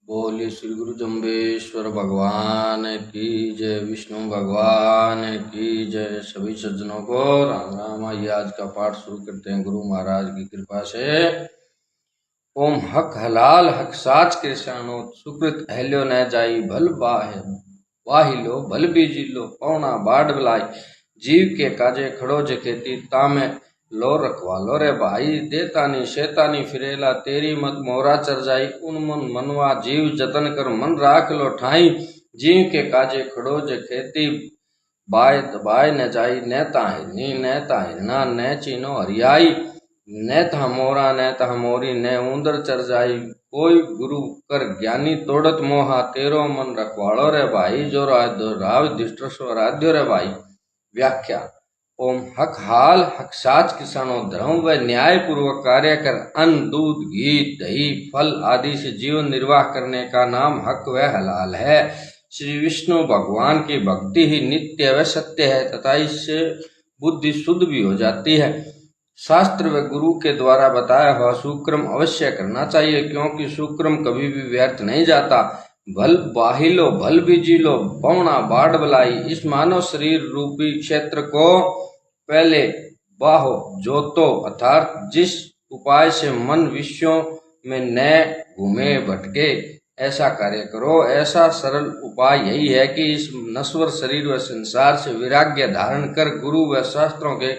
बोली श्री गुरु जम्बेश्वर भगवान की जय, विष्णु भगवान की जय। सभी सज्जनों को राम राम। आइए आज का पाठ शुरू करते हैं गुरु महाराज की कृपा से। ओम हक हलाल हक साच के शानो, सुकृत अहल्यो न जाई, भल वाहिलो भल बीजी लो, पौना बाढ़ बलाई। जीव के काजे खड़ो जे खेती, तामे लो रखवालो रे भाई। देतानी शैतानी फिरेला, तेरी मत मोरा चर जाई। उन मन मनवा जीव जतन कर, मन राख लो ठाई। जीव के काजे खड़ो जे खेती, बाय दबाय न जाई। न ताहिरनी न ताहिरना न चीनो हरियाई, न तह मोरा न तह मोरी न ऊंदर चर जाई। कोई गुरु कर ज्ञानी तोड़त मोहा, तेरो मन रखवाड़ो रे भाई। जो राव दिष्ट स्वराध्यो रे भाई। व्याख्या। ओम हक हाल हक साच किसानों, धर्म व न्याय पूर्वक कार्य कर अन्न दूध घी दही फल आदि से जीवन निर्वाह करने का नाम हक व हलाल है। श्री विष्णु भगवान की भक्ति ही नित्य व सत्य है तथा इससे बुद्धि शुद्ध भी हो जाती है। शास्त्र व गुरु के द्वारा बताया हुआ सुक्रम अवश्य करना चाहिए, क्योंकि सुक्रम कभी भी व्यर्थ नहीं जाता। भल बाहिलो भल बीजीलो, पौना बाढ़ बलाई। इस मानव शरीर रूपी क्षेत्र को पहले बाहो जोतो, अर्थात जिस उपाय से मन विषयों में न घूमे भटके ऐसा कार्य करो। ऐसा सरल उपाय यही है कि इस नश्वर शरीर व संसार से वैराग्य धारण कर गुरु व शास्त्रों के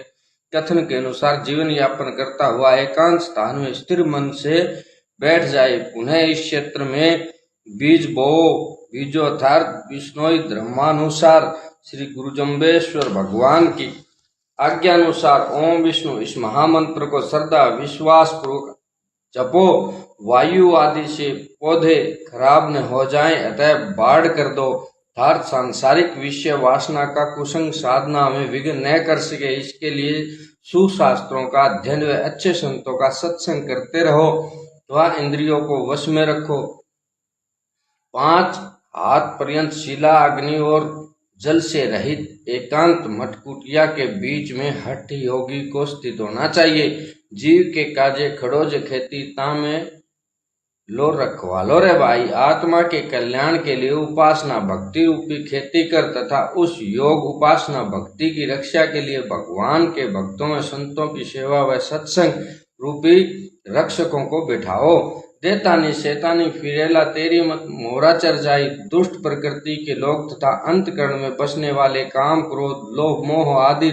कथन के अनुसार जीवन यापन करता हुआ एकांत स्थान में स्थिर मन से बैठ जाए। पुनः इस क्षेत्र में बीज बोओ। बीजो अर्थात विष्णोई धर्मानुसार श्री गुरु जम्बेश्वर भगवान की आज्ञानुसार ओम विष्णु इस महामंत्र को श्रद्धा विश्वास पूर्वक जपो। वायु आदि से पौधे खराब न हो जाएं, अतः बाढ़ कर दो। अर्थात सांसारिक विषय वासना का कुसंग साधना में विघ्न न कर सके, इसके लिए सुशास्त्रों का अध्ययन व अच्छे संतों का सत्संग करते रहो। वह इंद्रियों को वश में रखो। 5 हाथ पर्यंत शिला अग्नि और जल से रहित एकांत मटकुटिया के बीच में हठ योगी को स्थित होना चाहिए। जीव के काजे खड़ो जे खेती, तामे लो रखवालो रे भाई। आत्मा के कल्याण के लिए उपासना भक्ति रूपी खेती कर तथा उस योग उपासना भक्ति की रक्षा के लिए भगवान के भक्तों व संतों की सेवा व सत्संग रूपी रक्षकों को बिठाओ। देतानी शैतानी फिरेला, तेरी मत मोरा चर जाई। दुष्ट प्रकृति के लोग तथा अंतकरण में बसने वाले काम क्रोध लोभ मोह आदि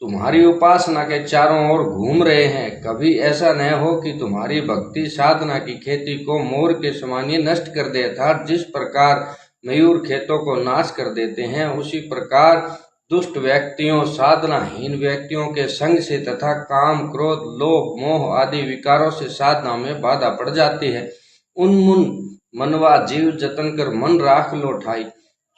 तुम्हारी उपासना के चारों ओर घूम रहे हैं। कभी ऐसा न हो कि तुम्हारी भक्ति साधना की खेती को मोर के समान ही नष्ट कर दे। अर्थात जिस प्रकार मयूर खेतों को नाश कर देते हैं, उसी प्रकार दुष्ट व्यक्तियों साधनाहीन व्यक्तियों के संग से तथा काम क्रोध लोभ मोह आदि विकारों से साधना में बाधा पड़ जाती है। उन्मुन मनवा जीव जतन कर, मन राख लो ठाई।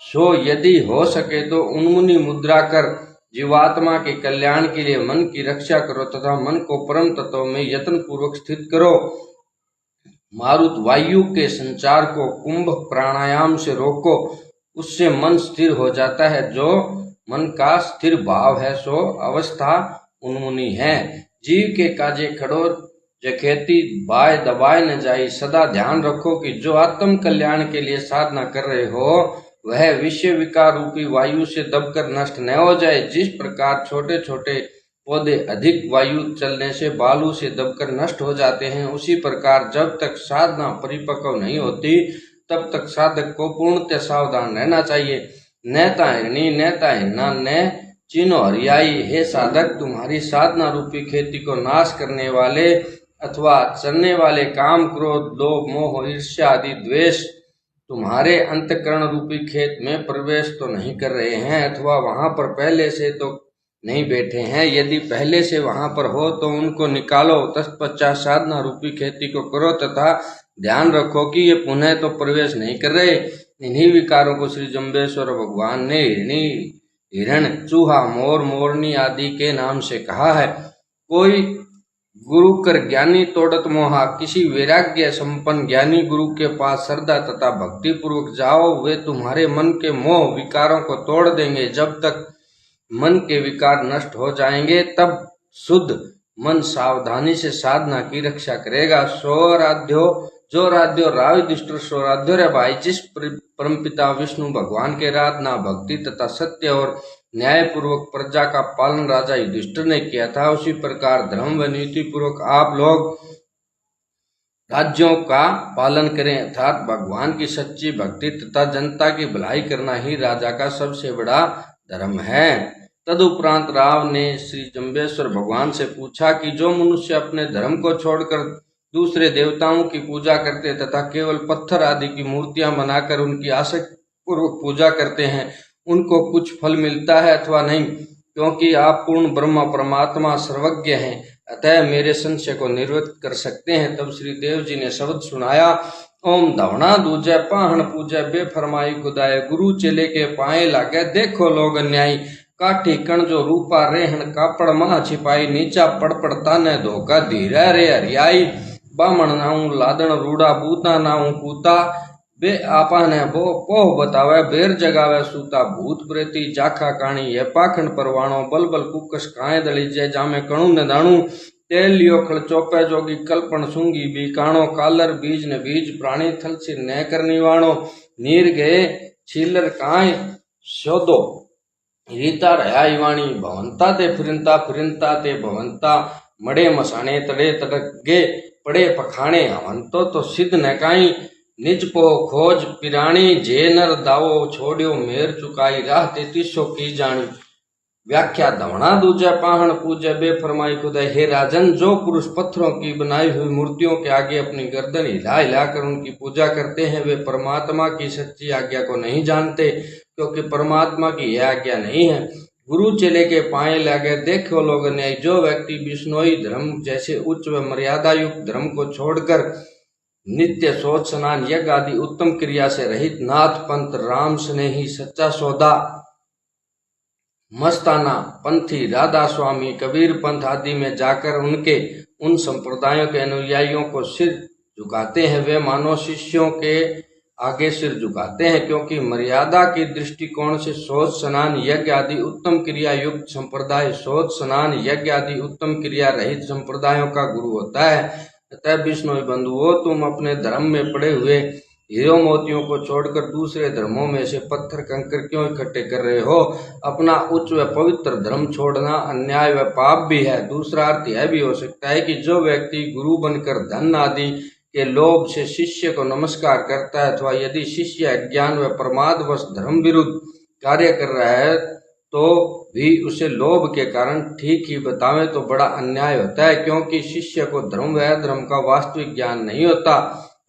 सो यदि हो सके तो उन्मुनी मुद्रा कर जीवात्मा के कल्याण के लिए मन की रक्षा करो तथा मन को परम तत्व में यत्न पूर्वक स्थित करो। मारुत वायु के संचार को कुंभ प्राणायाम से रोको, उससे मन स्थिर हो जाता है। जो मन का स्थिर भाव है सो अवस्था उन्मुनी है। जीव के काजे खड़ो जे खेती, बाय दबाय न जाई। सदा ध्यान रखो कि जो आत्म कल्याण के लिए साधना कर रहे हो वह विषय विकार रूपी वायु से दबकर नष्ट न हो जाए। जिस प्रकार छोटे छोटे पौधे अधिक वायु चलने से बालू से दबकर नष्ट हो जाते हैं, उसी प्रकार जब तक साधना परिपक्व नहीं होती तब तक साधक को पूर्णतः सावधान रहना चाहिए। न ताहिरनी न ताहिरना न चीनो हरियाई। हे साधक, तुम्हारी साधना रूपी खेती को नाश करने वाले अथवा चलने वाले काम क्रोध लोभ मोह ईर्ष्या आदि द्वेष तुम्हारे अंतकरण रूपी खेत में प्रवेश तो नहीं कर रहे हैं, अथवा वहां पर पहले से तो नहीं बैठे हैं। यदि पहले से वहां पर हो तो उनको निकालो। तत्पश्चात साधना रूपी खेती को करो तथा ध्यान रखो कि ये पुनः तो प्रवेश नहीं कर रहे। इन्हीं विकारों को श्री जम्बेश्वर भगवान ने हिरण चूहा मोर मोरनी आदि के नाम से कहा है। कोई गुरु कर ज्ञानी तोड़त मोहा, किसी वैराग्य संपन्न ज्ञानी गुरु के पास श्रद्धा तथा भक्ति पूर्वक जाओ। वे तुम्हारे मन के मोह विकारों को तोड़ देंगे। जब तक मन के विकार नष्ट हो जाएंगे तब शुद्ध मन सावधानी से साधना की रक्षा करेगा। स्वराध्यो जो राज्यो राव दुष्ट सो राज्यो रे भाई। जिस परमपिता विष्णु भगवान के आराधना भक्ति तथा सत्य और न्याय पूर्वक प्रजा का पालन राजा युधिष्ठिर ने किया था, उसी प्रकार धर्म व नीति पूर्वक आप लोग राज्यों का पालन करें, अर्थात भगवान की सच्ची भक्ति तथा जनता की भलाई करना ही राजा का सबसे बड़ा धर्म है। तदुपरांत राव ने श्री जम्बेश्वर भगवान से पूछा कि जो मनुष्य अपने धर्म को छोड़कर दूसरे देवताओं की पूजा करते तथा केवल पत्थर आदि की मूर्तियां बनाकर उनकी आसक्ति पूर्वक पूजा करते हैं, उनको कुछ फल मिलता है अथवा नहीं? क्योंकि आप पूर्ण ब्रह्म परमात्मा सर्वज्ञ हैं, अतः मेरे संशय को निवृत्त कर सकते हैं। तब श्री देव जी ने शब्द सुनाया, ओम धवना दूजय पाहन पूजय बेफरमाई खुदाए। गुरु चेले के पाए लागे देखो लोग अन्यायी। काठी कण जो रूपा रेहन कापड़ महा छिपाई। नीचा पड़ पड़ता न धोखा धीरा रे हरियाई। बामण नाऊ लादन रूड़ा बूता नाऊ कूता। बे आपा ने बो पोह बतावे बेर जगावे सूता। भूत प्रेती जाखा काणी ये पाखंड परवाणो। बल बल कुकस काए दली जय जामे कणु न दाणु। तेल लियो खड़ चौपे जोगी कल्पन सूंगी बी काणो। कालर बीज ने बीज प्राणी थल से न करनी वाणो। नीर गए छीलर काए शोदो रीता रहा वाणी। भवंता ते फिरंता ते भवंता। मड़े मसाणे तड़े तड़गे पड़े पखाणे। हवंतो तो सिद्ध न काई निज पो खोज पिराणी। जे नर दावो छोड़ियो मेर चुकाई। राह 3300 की जानी। व्याख्या धवना दूजा पाहन पूजा बेफरमाई खुदा। हे राजन, जो पुरुष पत्थरों की बनाई हुई मूर्तियों के आगे अपनी गर्दन हिला हिलाकर उनकी पूजा करते हैं, वे परमात्मा की सच्ची आज्ञा को नहीं जानते, क्योंकि परमात्मा की यह आज्ञा नहीं है। गुरु चेले के पाए लगे देखो लोग न्याय। जो व्यक्ति विष्णोई धर्म जैसे उच्च व मर्यादा युक्त धर्म को छोड़कर नित्य सोच स्नान यज्ञ आदि उत्तम क्रिया से रहित नाथ पंथ राम स्नेही सच्चा सौदा मस्ताना पंथी राधा स्वामी कबीर पंथ आदि में जाकर उनके उन संप्रदायों के अनुयायियों को सिर झुकाते हैं, वे मानो शिष्यों के आगे सिर झुकाते हैं, क्योंकि मर्यादा की दृष्टिकोण से शोच स्नान यज्ञ आदि उत्तम क्रिया युक्त संप्रदाय शोच स्नान यज्ञ आदि उत्तम क्रिया रहित संप्रदायों का गुरु होता है। अतः विष्णु बंधुओं, तुम अपने धर्म में पड़े हुए हीरो मोतियों को छोड़कर दूसरे धर्मों में से पत्थर कंकर क्यों इकट्ठे कर रहे हो? अपना उच्च व पवित्र धर्म छोड़ना अन्याय व पाप भी है। दूसरा अर्थ यह भी हो सकता है कि जो व्यक्ति गुरु बनकर धन आदि के लोभ से शिष्य को नमस्कार करता है, अथवा यदि शिष्य अज्ञान व प्रमादवश धर्म विरुद्ध कार्य कर रहा है तो भी उसे लोभ के कारण ठीक ही बतावे तो बड़ा अन्याय होता है, क्योंकि शिष्य को धर्म व धर्म का वास्तविक ज्ञान नहीं होता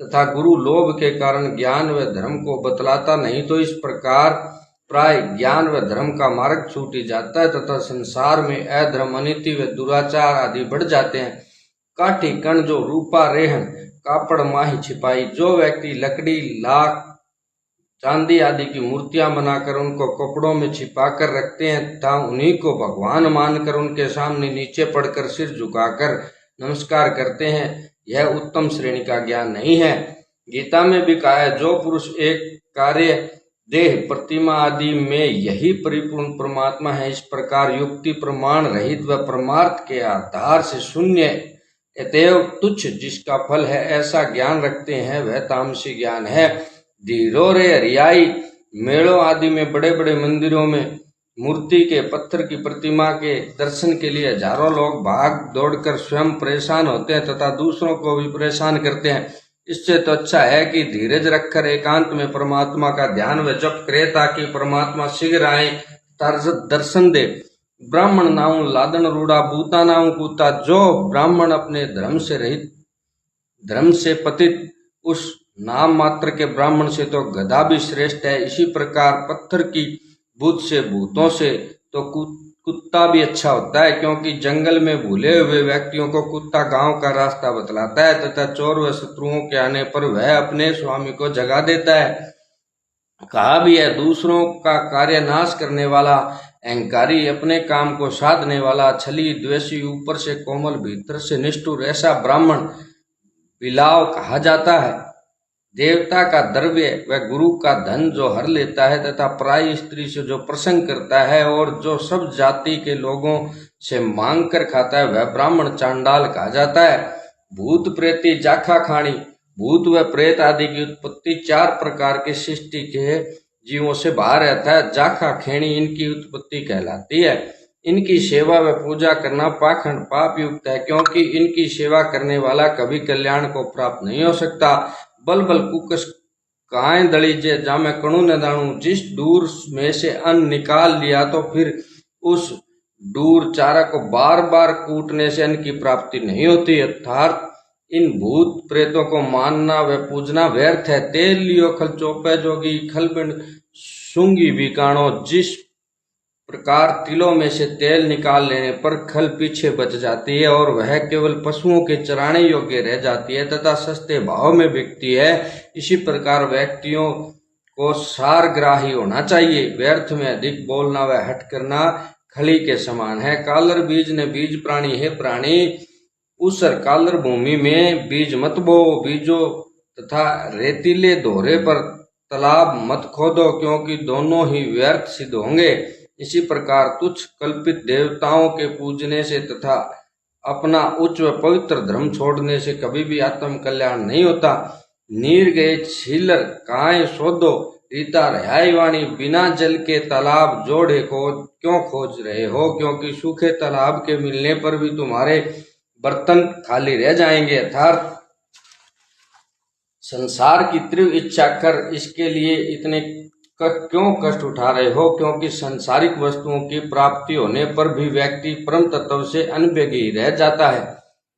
तथा गुरु लोभ के कारण ज्ञान व धर्म को बतलाता नहीं, तो इस प्रकार प्राय ज्ञान व धर्म का मार्ग छूट ही जाता है तथा संसार में अधर्म अनिति व दुराचार आदि बढ़ जाते हैं। काठी कण जो रूपा रेहन कापड़ माही छिपाई। जो व्यक्ति लकड़ी लाख चांदी आदि की मूर्तियां बनाकर उनको कपड़ों में छिपा कर रखते हैं तथा उन्हीं को भगवान मानकर उनके सामने नीचे पड़कर सिर झुकाकर नमस्कार करते हैं, यह उत्तम श्रेणी का ज्ञान नहीं है। गीता में भी कहा है, जो पुरुष एक कार्य देह प्रतिमा आदि में यही परिपूर्ण परमात्मा है, इस प्रकार युक्ति प्रमाण रहित व परमार्थ के आधार से शून्य अतएव तुच्छ जिसका फल है ऐसा ज्ञान रखते हैं, वह तामसी ज्ञान है। धीरो रे हरियाई। मेलों आदि में बड़े बड़े मंदिरों में मूर्ति के पत्थर की प्रतिमा के दर्शन के लिए हजारों लोग भाग दौड़कर स्वयं परेशान होते हैं तथा दूसरों को भी परेशान करते हैं। इससे तो अच्छा है कि धीरज रखकर एकांत में परमात्मा का ध्यान व जप करे, ताकि परमात्मा शीघ्र आए दर्शन दे। ब्राह्मण नाऊ लादन रूड़ा बूता नाऊ कूता। जो ब्राह्मण अपने धर्म से रहित धर्म से पतित, उस नाम मात्र के ब्राह्मण से तो गधा भी श्रेष्ठ है। इसी प्रकार पत्थर की भूत से भूतों से तो कुत्ता भी अच्छा होता है, क्योंकि जंगल में भूले हुए व्यक्तियों को कुत्ता गांव का रास्ता बतलाता है तथा चोर व शत्रुओं के आने पर वह अपने स्वामी को जगा देता है। कहा भी है, दूसरों का कार्य नाश करने वाला अहंकारी, अपने काम को साधने वाला छली द्वेषी, ऊपर से कोमल भीतर से निष्ठुर, ऐसा ब्राह्मण बिलाव कहा जाता है। देवता का द्रव्य व गुरु का धन जो हर लेता है तथा पराई स्त्री से जो प्रसंग करता है और जो सब जाति के लोगों से मांग कर खाता है, वह ब्राह्मण चांडाल कहा जाता है। भूत प्रेती जाखा खाणी। भूत व प्रेत आदि की उत्पत्ति 4 प्रकार के सृष्टि के जीवों से बाहर रहता है। जाखा खेणी इनकी उत्पत्ति कहलाती है। इनकी सेवा व पूजा करना पाखंड पाप युक्त है, क्योंकि इनकी सेवा करने वाला कभी कल्याण को प्राप्त नहीं हो सकता। बल बल कुकस काए दलीजे जामे कणु न दाणु, जिस डूर में से अन्न निकाल लिया तो फिर उस डूर चारा को बार बार कूटने से अन्न की प्राप्ति नहीं होती। अर्थात इन भूत प्रेतों को मानना व पूजना व्यर्थ है। तेल लियो खल चौपे जोगी, खलबिंड सूंगी बीकाणो, जिस प्रकार तिलों में से तेल निकाल लेने पर खल पीछे बच जाती है और वह केवल पशुओं के चराने योग्य रह जाती है तथा सस्ते भाव में बिकती है, इसी प्रकार व्यक्तियों को सारग्राही होना चाहिए। व्यर्थ में अधिक बोलना व हट करना खली के समान है। कालर बीज ने बीज प्राणी, है प्राणी उसर कालर भूमि में बीज मत बो, बीजो तथा रेतीले दोहरे पर तालाब मत खोदो, क्योंकि दोनों ही व्यर्थ सिद्ध होंगे। इसी प्रकार तुच्छ कल्पित देवताओं के पूजने से तथा अपना उच्च व पवित्र धर्म छोड़ने से कभी भी आत्म कल्याण नहीं होता। नीर गए छीलर काय सोदो, रीता रहाई वाणी, बिना जल के तालाब जोड़े को क्यों खोज रहे हो, क्योंकि सूखे तालाब के मिलने पर भी तुम्हारे बर्तन खाली रह जाएंगे। अर्थात संसार की तीव्र इच्छा कर इसके लिए इतने क्यों कष्ट उठा रहे हो, क्योंकि सांसारिक वस्तुओं की प्राप्ति होने पर भी व्यक्ति परम तत्व से अनभिज्ञ रह जाता है।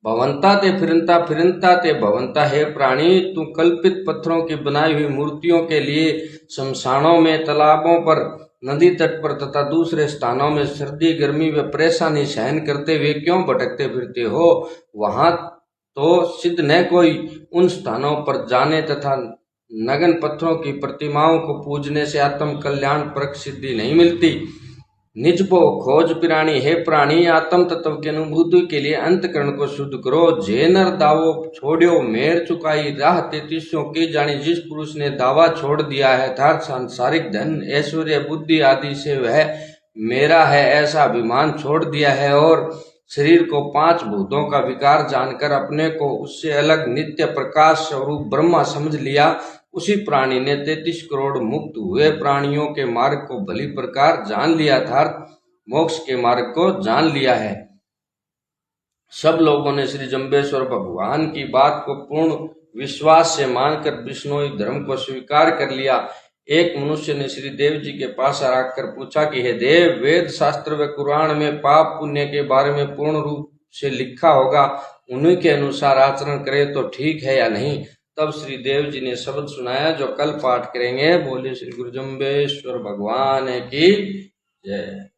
भवंता ते फिरंता, फिरंता ते भवंता, है प्राणी तू कल्पित पत्थरों की बनाई हुई मूर्तियों के लिए शमशानों में, तालाबों पर, नदी तट पर तथा दूसरे स्थानों में सर्दी गर्मी व परेशानी सहन करते हुए क्यों भटकते फिरते हो। वहां तो सिद्ध न कोई उन स्थानों पर जाने तथा नगन पत्थरों की प्रतिमाओं को पूजने से आत्म कल्याण परक सिद्धि नहीं मिलती। निजपो खोज पिराणी, हे प्राणी आत्म तत्व की अनुभूति के लिए अंतकरण को शुद्ध करो। जेनर दावो छोड़ो मेर चुकाई, राह 33 की जानी, जिस पुरुष ने दावा छोड़ दिया है अर्थात सांसारिक धन ऐश्वर्य बुद्धि आदि से वह मेरा है ऐसा अभिमान छोड़ दिया है और शरीर को 5 भूतों का विकार जानकर अपने को उससे अलग नित्य प्रकाश स्वरूप ब्रह्मा समझ लिया, उसी प्राणी ने 33 करोड़ मुक्त हुए प्राणियों के मार्ग को भली प्रकार जान लिया था, मोक्ष के मार्ग को जान लिया है। सब लोगों ने श्री जम्बेश्वर भगवान की बात को पूर्ण विश्वास से मानकर विष्णुई धर्म को स्वीकार कर लिया। एक मनुष्य ने श्री देव जी के पास आकर पूछा कि हे देव, वेद शास्त्र व कुरान में पाप पुण्य के बारे में पूर्ण रूप से लिखा होगा, उन्हीं के अनुसार आचरण करें तो ठीक है या नहीं। तब श्री देव जी ने शब्द सुनाया जो कल पाठ करेंगे। बोले श्री गुरु जम्बेश्वर भगवान की जय।